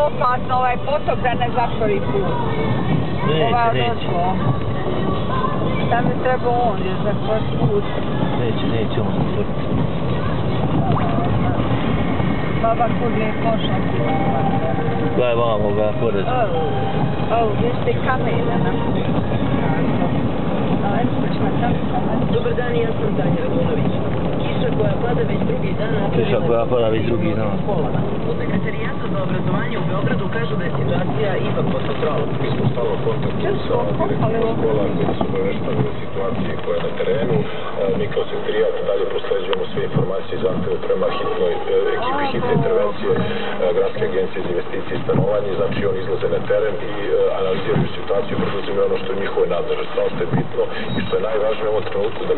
opasno ovaj potok da ne zatvori put. Neće. Šta mi treba on je zatvoriti put? Neće on zatvoriti. Baba kud je pošla. Gledaj vamo ga pored. Gdje ste kamene na kuću? Dobar dan, ja sam Tanja Radunović. Kiša koja pada već drugi dan... U Sekretarijatu za obrazovanje u Beogradu kažu da je situacija ipak pod kontrolom. Mi smo stalo u kontaktu sa direktorima škola koji su obavešteni o situaciji koja je na terenu. Mi kao sekretarijat dalje prosleđujemo sve informacije i zahteve prema ekipi hitne intervencije Gradske agencije za investicije i stanovanje. Znači oni izlaze na teren i analiziraju situaciju, preduzimaju ono što je njihove nadležnosti. Ono što je bitno i što je najvažnije u ovom trenutku da